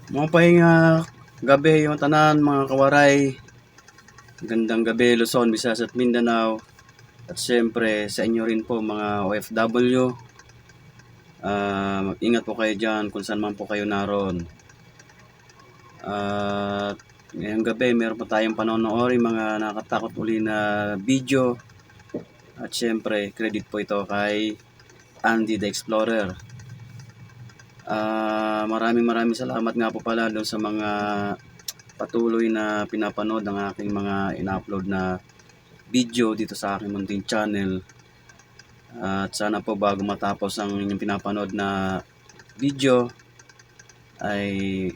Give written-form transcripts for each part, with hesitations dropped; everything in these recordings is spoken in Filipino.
Mga pahinga gabi yung tanan mga kawaray. Gandang gabi Luzon, Visayas at Mindanao. At syempre sa inyo rin po mga OFW. Mag-ingat po kayo dyan kung saan man po kayo naroon. At ngayong gabi meron pa tayong panonoorin mga nakatakot uli na video. At syempre credit po ito kay Andy the Explorer. Maraming salamat nga po pala doon sa mga patuloy na pinapanood ng aking mga in-upload na video dito sa aking munting channel. At sana po bago matapos ang inyong pinapanood na video ay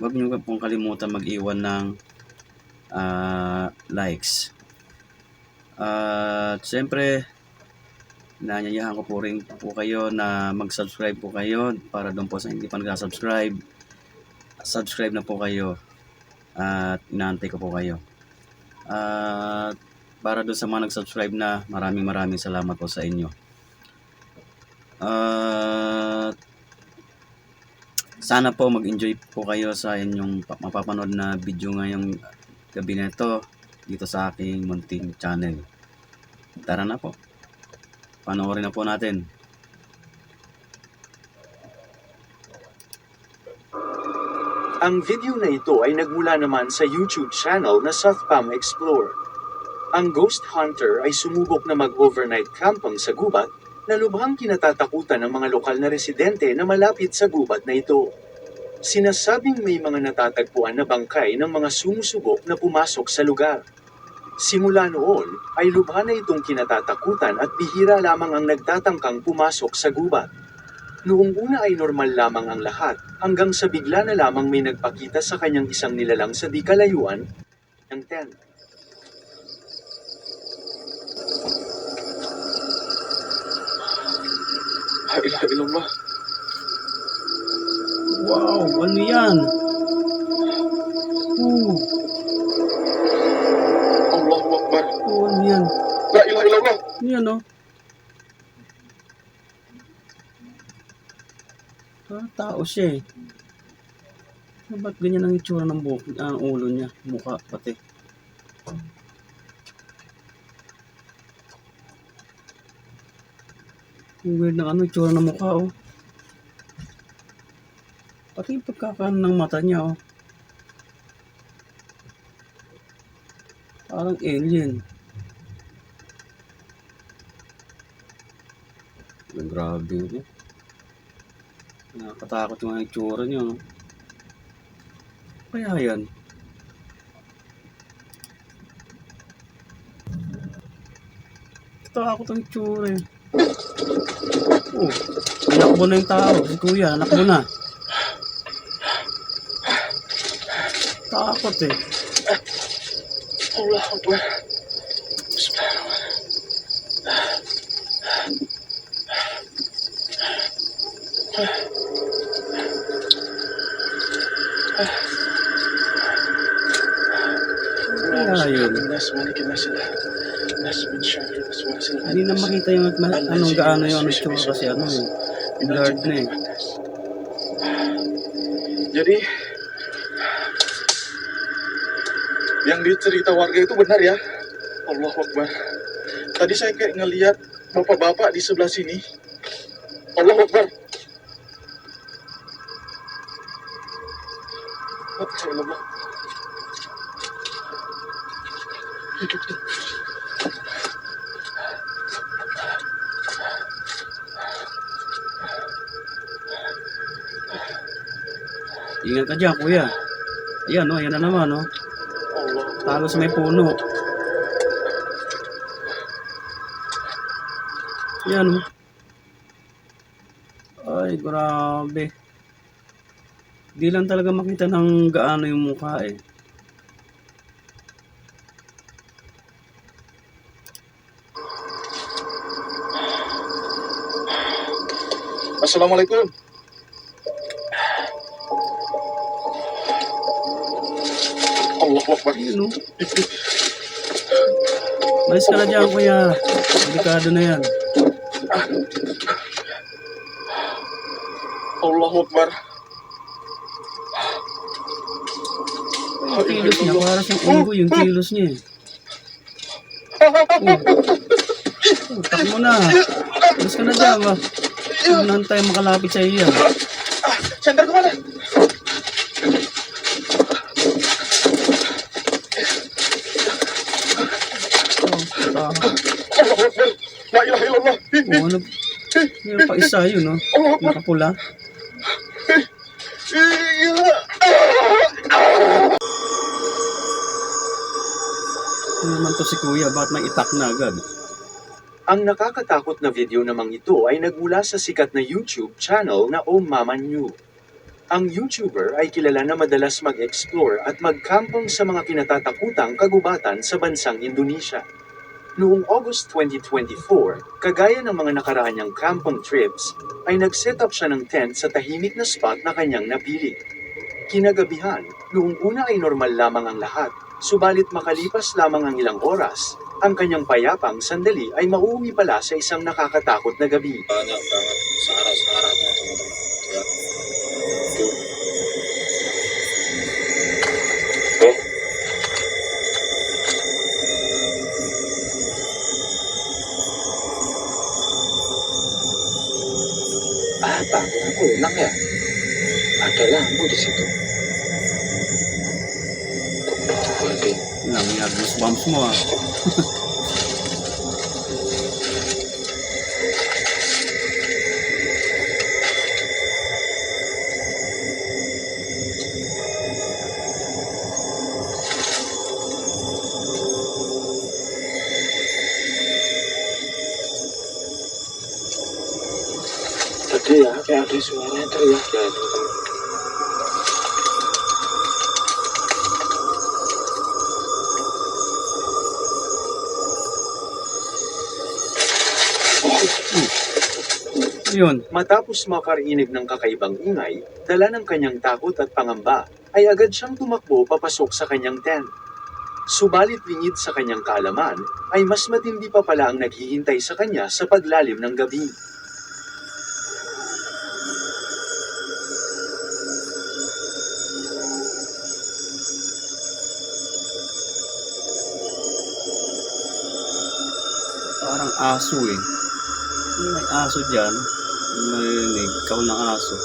huwag niyo pong kalimutan mag-iwan ng likes. At siyempre nanyayahan ko po rin po kayo na mag-subscribe po kayo para doon po sa hindi pa nag-subscribe. Subscribe na po kayo at inaantay ko po kayo. At para doon sa mga nag-subscribe na, maraming salamat po sa inyo. Sana po mag-enjoy po kayo sa inyong mapapanood na video ngayong gabi na ito dito sa aking munting channel. Tara na po. Panoorin na po natin. Ang video na ito ay nagmula naman sa YouTube channel na Southpam Explore. Ang ghost hunter ay sumubok na mag-overnight camping sa gubat na lubhang kinatatakutan ng mga lokal na residente na malapit sa gubat na ito. Sinasabing may mga natatagpuan na bangkay ng mga sumusubok na pumasok sa lugar. Simula noon, ay lubha na itong kinatatakutan at bihira lamang ang nagtatangkang pumasok sa gubat. Noong una ay normal lamang ang lahat, hanggang sa bigla na lamang may nagpakita sa kanyang isang nilalang sa di kalayuan ng tent. La ilaha illallah. Wow, ano yan? Allahu Akbar. Ano yan? La ilaha illallah. Ano yan, oh? Tao siya eh. Ba't ganyan ang itsura ng buhok, ang ulo niya, mukha pati. Ang weird ng itsura ng mukha, oh. Pati yung pagkakaano ng mata niya, oh. Parang alien. Grabe, oh. Nakakatakot yung itsura niya, oh. Kaya yan. Takot ang itsura eh. Oh, nakbo na yung tao. Si kuya, nakbo na. Takot eh. Allahu Akbar. Kaya yun. Hindi na makita yung anong gaano yung itsura kasi ano eh. Blurred na eh. Jadi yang dicerita warga itu benar ya. Allahu Akbar. Tadi saya kayak ngelihat bapak-bapak di sebelah sini. Allahu Akbar. Allah. Ingat ka dyan, kuya. Ayan, oh, ayan na naman, oh. Talo sa may puno. Ayan, oh. Ay, grabe. Di lang talaga makita ng gaano yung mukha, eh. Assalamualaikum. Allahu Akbar. Ayun, oh. Malis ka na dyan, kuya. Delikado na yan. Allahu Akbar. Ang kilos niya, para siyang unggoy yung kilos niya eh. Tak mo na. Alas ka na dyan, ba? Unahan tayo makalapit sa iya. Sandal ko pala. Oh, Allahu Akbar. La ilaha illallah. ano? Meron pa isa yun, no? Nakapula. Ano naman to si Kuya? Bakit may itak na agad? Ang nakakatakot na video namang ito ay nagmula sa sikat na YouTube channel na Om Mama New. Ang YouTuber ay kilala na madalas mag-explore at magkampong sa mga kinatatakutang kagubatan sa bansang Indonesia. Noong August 2024, kagaya ng mga nakaraan niyang kampong trips, ay nag-set up siya ng tent sa tahimik na spot na kanyang napili. Kinagabihan, noong una ay normal lamang ang lahat, subalit makalipas lamang ang ilang oras, ang kanyang payapang sandali ay mauwi pala sa isang nakakatakot na gabi. Banyak banget syarat-syaratnya teman-teman ya. Tuh. Tuh. Apa kurang pulang ya? Ada lampu di situ. Berarti Nangyag goosebumps mo ah. tadi ya kayak ada suara yang teriak ya teman-teman. Yun. Matapos makarinig ng kakaibang ingay, dala ng kanyang takot at pangamba, ay agad siyang tumakbo papasok sa kanyang tent. Subalit lingid sa kanyang kaalaman, ay mas matindi pa pala ang naghihintay sa kanya sa paglalim ng gabi. Parang aso eh. May aso dyan. May kaul ng aso.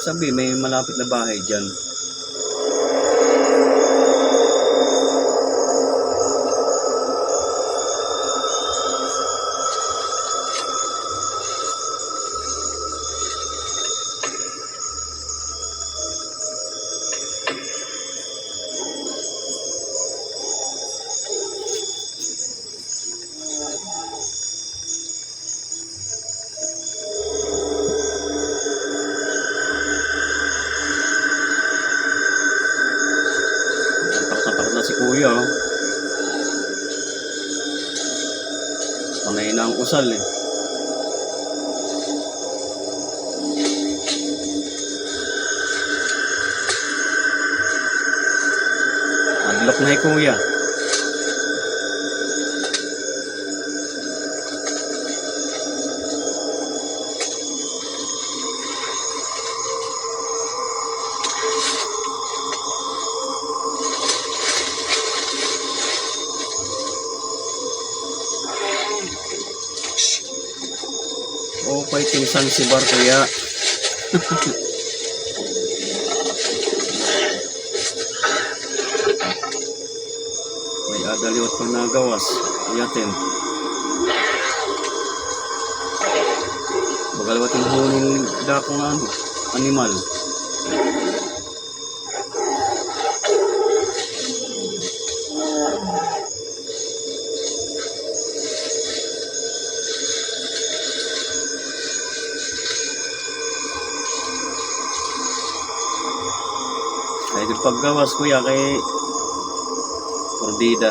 Sabi, may malapit na bahay dyan. Takot na si Kuya. Oh. Panay na ang usal eh. Unlock na Kuya. Okay, pinsan si Bar Kuya. May adaliwat pang nagawas. Iyatin. Bagalawat yung huling dakong animal. Ay, di paggawas Kuya kay Cordida.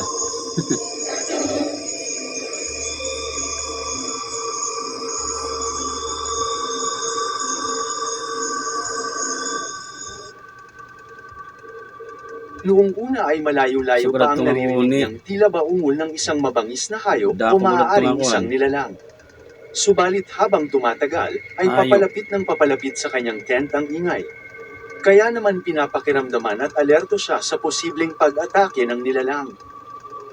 Noong una ay malayo-layo pa ang Sigurado naririnig mahuni. niyang tila baungol ng isang mabangis na hayop Dako o mo lang maaaring tumakuan. isang nilalang. Subalit habang tumatagal, ay Hayop. papalapit ng papalapit sa kanyang tent ang ingay. Kaya naman pinapakiramdaman at alerto siya sa posibleng pag-atake ng nilalang.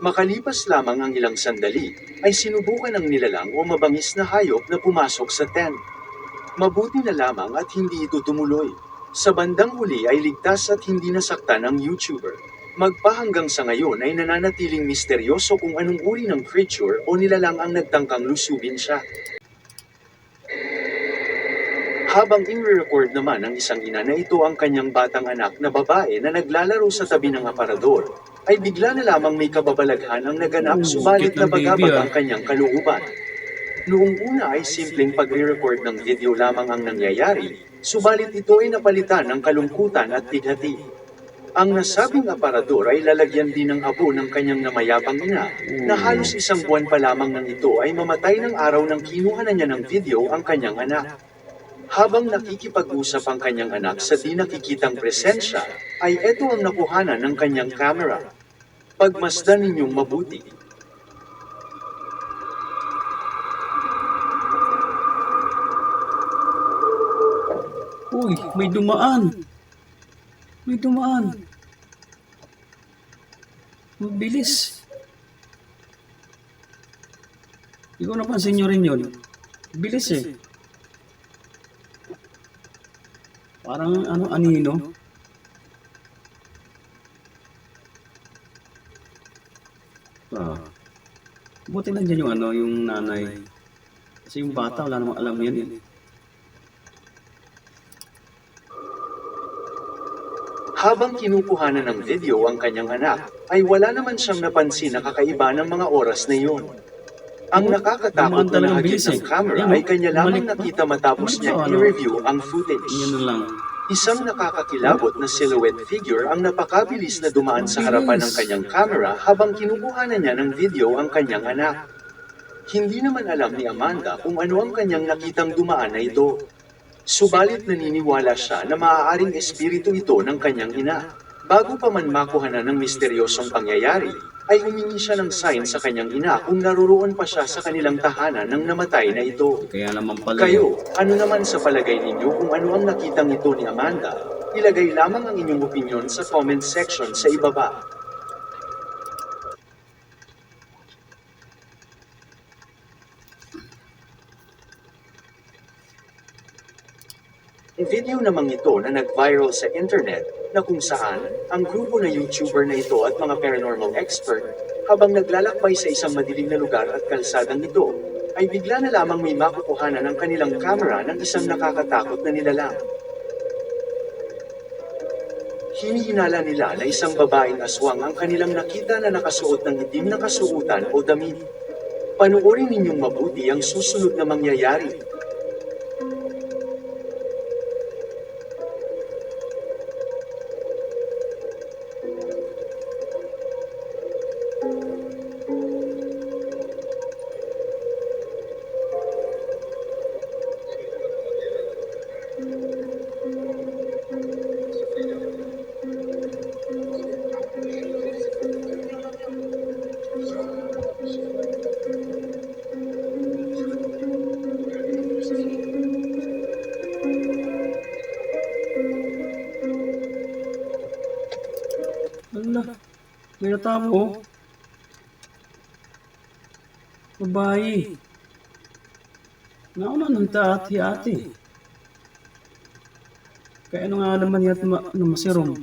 Makalipas lamang ang ilang sandali, ay sinubukan ng nilalang o mabangis na hayop na pumasok sa tent. Mabuti na lamang at hindi ito tumuloy. Sa bandang huli ay ligtas at hindi nasaktan ang YouTuber. Magpahanggang sa ngayon ay nananatiling misteryoso kung anong uri ng creature o nilalang ang nagtangkang lusubin siya. Habang in-record naman ng isang ina na ito ang kanyang batang anak na babae na naglalaro sa tabi ng aparador, ay bigla na lamang may kababalaghan ang naganap subalit cute ng baby, nabagabag ah. ang kanyang kalooban. Noong una ay simpleng pagre-record ng video lamang ang nangyayari, subalit ito ay napalitan ng kalungkutan at bighati. Ang nasabing aparador ay lalagyan din ng abo ng kanyang namayapang ina, na halos isang buwan pa lamang nang ito ay mamatay ng araw nang kinuha na niya ng video ang kanyang anak. Habang nakikipag-usap ang kanyang anak sa di nakikitang presensya, ay eto ang nakuhanan ng kanyang camera. Pagmasdan ninyong mabuti. Uy, may dumaan. May dumaan. Mabilis. Hindi ko napansin nyo rin yun. Bilis eh. Parang anino. Ah. Buti lang dyan yung nanay. Kasi yung bata, wala namang alam yan eh. Habang kinukuhanan ng video ang kanyang anak, ay wala naman siyang napansin na kakaiba ng mga oras na iyon. Ang nakakatakot na talagang nahagip bilis ng eh. camera Yan, ay kanya lamang bumalik pa. nakita matapos Bumalik niya pa, i-review ang footage. Yan na lang. Isang nakakakilabot na silhouette figure ang napakabilis na dumaan sa harapan ng kanyang camera habang kinukuhanan niya ng video ang kanyang anak. Hindi naman alam ni Amanda kung ano ang kanyang nakitang dumaan na ito. Subalit naniniwala siya na maaaring espiritu ito ng kanyang ina. Bago pa man makuhanan ng misteryosong pangyayari, ay humingi siya ng sign sa kanyang ina kung naroroon pa siya sa kanilang tahanan ng namatay na ito. Kaya naman pala. Kayo, ano naman sa palagay ninyo kung ano ang nakitang ito ni Amanda? Ilagay lamang ang inyong opinion sa comment section sa ibaba. Video namang ito na nag-viral sa internet na kung saan ang grupo na YouTuber na ito at mga paranormal expert habang naglalakbay sa isang madilim na lugar at kalsadang ito ay bigla na lamang may makukuhanan ng kanilang camera ng isang nakakatakot na nilalang. Hinihinala nila na isang babaeng aswang ang kanilang nakita na nakasuot ng itim na kasuotan o damit. Panoorin ninyong mabuti ang susunod na mangyayari. Ala, may natamo. Babae. Nauna ng ati-ati. Kaya ano nga naman yat masirong.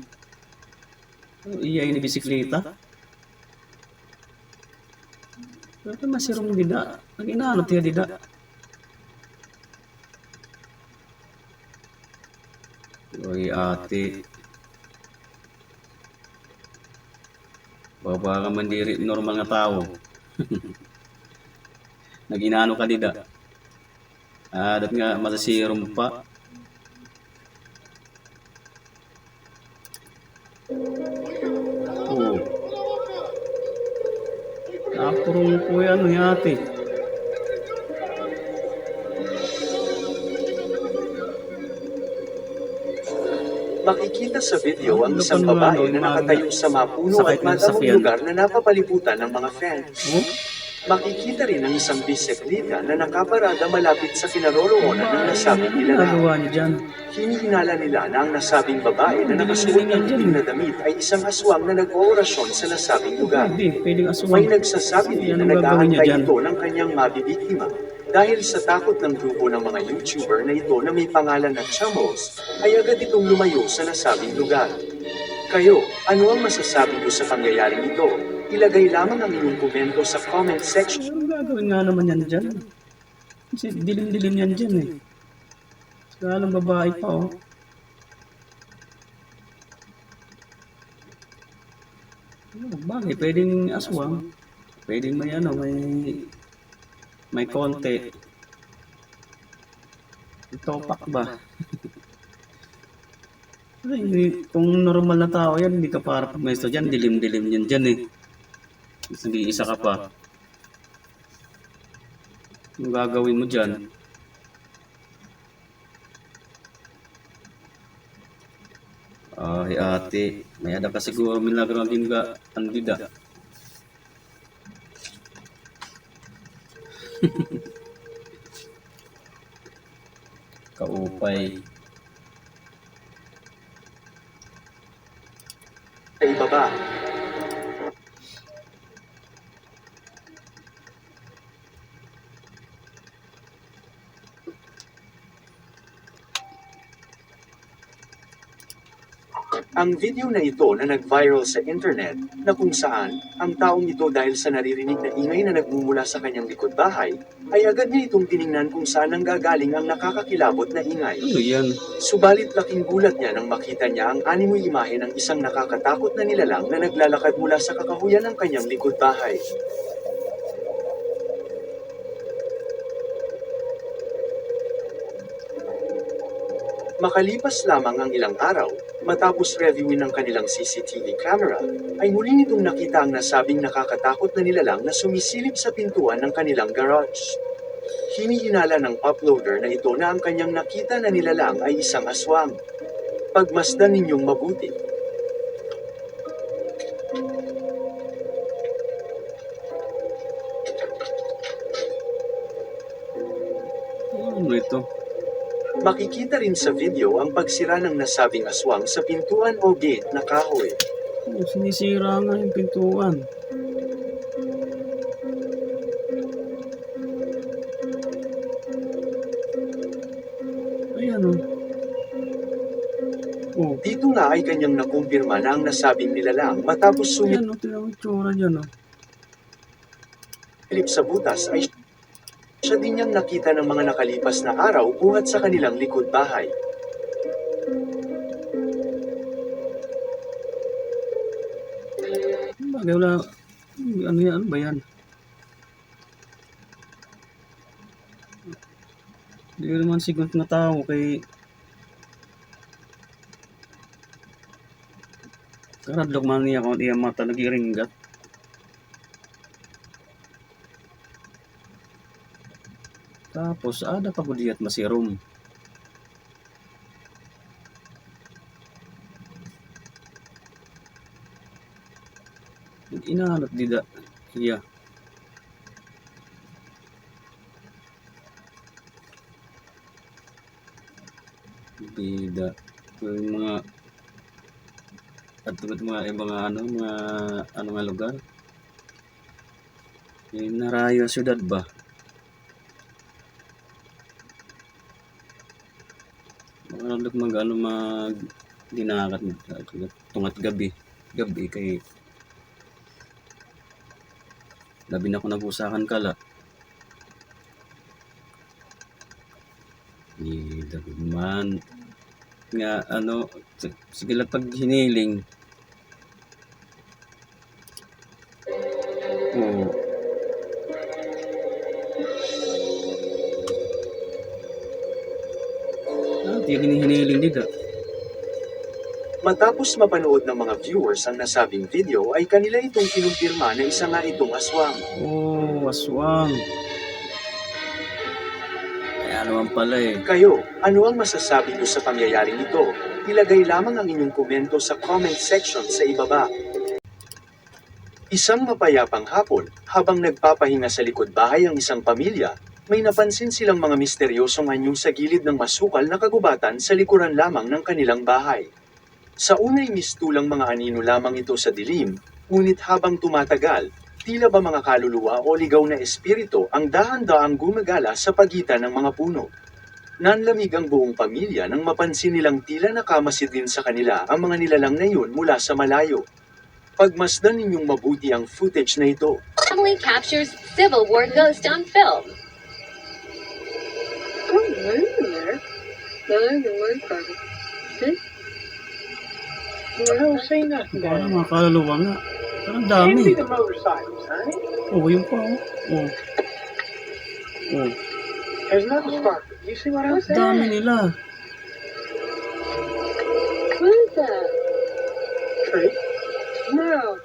Iyay ni bisikleta. Pero masirong dida. Nag-inaanot tiya dida. Uy, ate. Baba ka mandiri, normal nga tao. Nag-inaano ka dida. Dat nga masasirong pa. Oo. Napurong po yan, ate. Makikita sa video ang isang babae na nakatayo sa mapuno Sakit at ng matamong sasakyan. lugar na napapalibutan ng mga fans. Oh? Makikita rin ang isang bisikleta na nakaparada malapit sa kinaroroonan ng nasabing nilalang. Ginagawa niya dyan. Hinihinala nila na ang nasabing babae na nakasuot ng itim na damit ay isang aswang na nag-oorasyon sa nasabing lugar. Pwedeng May aswang. nagsasabi din na Yan ang gagawin niya nag-aantay dyan. ito ng kanyang mabibiktima dahil sa takot ng grupo ng mga YouTuber na ito na may pangalan na Chamos ay agad itong lumayo sa nasabing lugar. Kayo, ano ang masasabi niyo sa pangyayaring ito? Ilagay lamang ang inyong komento sa comment section. Ang gagawin nga naman yan dyan. Kasi dilim-dilim yan dyan eh. Lalang babae pa oh. Bagay, pwedeng aswang. Pwedeng may ano, may konti. Topak ba? Ay, kung normal na tao yan, hindi ka para pumesto dyan, dilim-dilim yan dyan eh. Nag-iisa ka pa. Ang gagawin mo dyan? Ay ate, may ada ka siguro milagro din ka andida. Kaupay. Sa ibaba, ang video na ito na nag-viral sa internet na kung saan ang taong ito dahil sa naririnig na ingay na nagmumula sa kanyang likod bahay ay agad niya itong tiningnan kung saan nanggagaling ang nakakakilabot na ingay. Ano yan? Subalit laking gulat niya nang makita niya ang animoy imahe ng isang nakakatakot na nilalang na naglalakad mula sa kakahuyan ng kanyang likod bahay. Makalipas lamang ang ilang araw, matapos reviewin ng kanilang CCTV camera, ay muli nitong nakita ang nasabing nakakatakot na nilalang na sumisilip sa pintuan ng kanilang garage. Hinihinala ng uploader na ito na ang kanyang nakita na nilalang ay isang aswang. Pagmasdan ninyong mabuti. Ano ito? Makikita rin sa video ang pagsira ng nasabing aswang sa pintuan o gate na kahoy. Oh, sinisira nga yung pintuan. Ayan oh. Oh, Dito nga ay kanyang nakumpirma na ang nasabing nilalang matapos sumilip ayan oh, tingnan mo yung tsura dyan oh. sa butas ay siya din niyang nakita ng mga nakalipas na araw buhat sa kanilang likod bahay. Bagay wala, ano yan, ano ba yan? Hindi ko naman sigurot na tao kay karadlog man niya kung iya mata nagiringgat. Tapos ada pa gud diyat masirom. Inahanap dida. Iya. Bida. Yung mga at mga ano nga lugar. Yung Narayo syudad ba? Mga mag dinakat tungat gabi kay labi na ko nag-usakan kala. Ni David man nga ano sige lang pag hiniling. Oh. Yung hinihiling dito. Matapos mapanood ng mga viewers ang nasabing video ay kanila itong kinumpirma na isa nga itong aswang. Oh, aswang. Kaya naman pala eh. Kayo, ano ang masasabi niyo sa pangyayaring ito? Ilagay lamang ang inyong komento sa comment section sa ibaba. Isang mapayapang hapon, habang nagpapahinga sa likod bahay ang isang pamilya, may napansin silang mga misteryosong anyo sa gilid ng masukal na kagubatan sa likuran lamang ng kanilang bahay. Sa unay mistulang mga anino lamang ito sa dilim, ngunit habang tumatagal, tila ba mga kaluluwa o ligaw na espiritu ang dahan-daang gumagala sa pagitan ng mga puno. Nanlamig ang buong pamilya nang mapansin nilang tila nakamasid din sa kanila ang mga nilalang na yun mula sa malayo. Pagmasdan ninyong mabuti ang footage na ito. Family captures Civil War ghost on film. Oh, wait a minute. There's a word card. See? I don't see nothing down Parang there. mga kaluluwa nga. Parang Can't dami. be the motorcycles, honey. Oh, yun pa oh. Oh. Oh, There's nothing sparkling. You see what I'm saying? dami nila. What is that? Tree. No.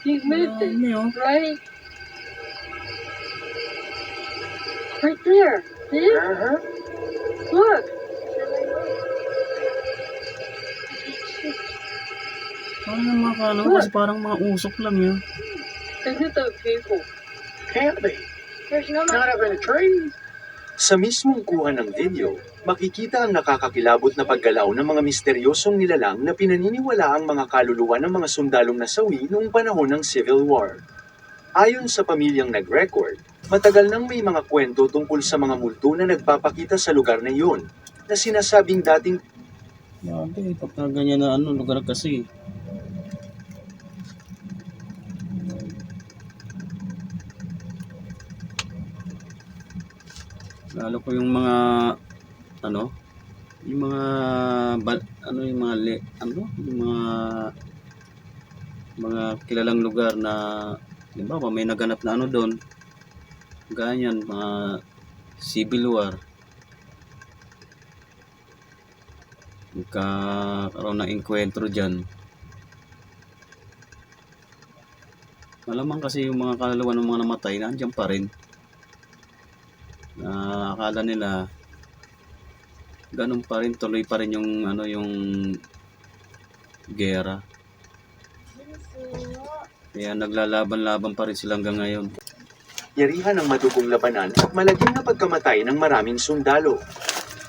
He's missing. Dami oh. Right? Right there. See it? Uh-huh. Look. Parang yung mga kaluluwa kasi parang mga usok lang yun. Is it the people? Can't be. There's no Not up in the trees. Sa mismong kuha ng video, makikita ang nakakakilabot na paggalaw ng mga misteryosong nilalang na pinaniniwala ang mga kaluluwa ng mga sundalong nasawi noong panahon ng Civil War. Ayon sa pamilyang nag-record, matagal nang may mga kwento tungkol sa mga multo na nagpapakita sa lugar na iyon, na sinasabing dating Grabe, pagka ganyan na lugar kasi. Lalo ko yung mga yung mga yung mga kilalang lugar na ba may naganap na doon. Ganyan mga Civil War. Magkakaroon ng enkwentro dyan. Malamang kasi yung mga kaluluwa ng mga namatay nandiyan pa rin. Na akala nila ganun pa rin, tuloy pa rin yung yung gera. Kaya naglalaban-laban pa rin sila hanggang ngayon. yarihan ng madugong labanan at malagim na pagkamatay ng maraming sundalo.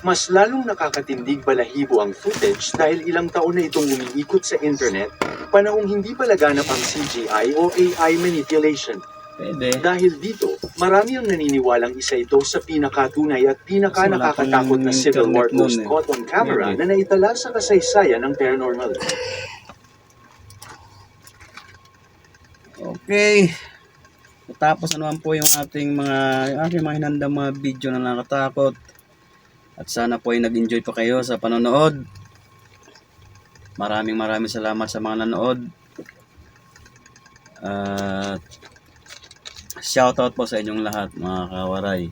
Mas lalong nakakatindig balahibo ang footage dahil ilang taon na itong umiikot sa internet, panahong hindi pa laganap ang CGI o AI manipulation. Pwede. Dahil dito, marami ang naniniwalang isa ito sa pinakatunay at pinaka-nakakatakot na Civil War internet nun ghost eh. caught on camera Pwede. na naitala sa kasaysayan ng paranormal. Okay. Tapos naman po yung aking mga hinandang mga video na nakatakot. At sana po ay nag-enjoy pa kayo sa panonood. Maraming salamat sa mga nanood. At shoutout po sa inyong lahat mga kawaray.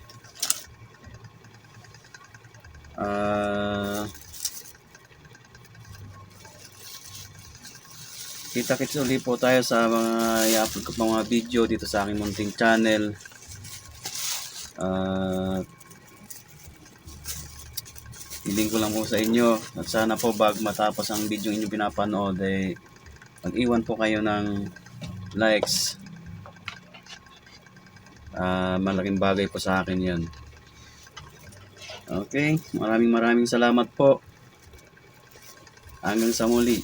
Kita-kits ulit po tayo sa mga i-upload ko pang mga video dito sa aking munting channel. Hiling ko lang po sa inyo at sana po bago matapos ang video inyo pinapanood ay mag-iwan po kayo ng likes. Malaking bagay po sa akin yan. Okay, maraming salamat po. Hanggang sa muli.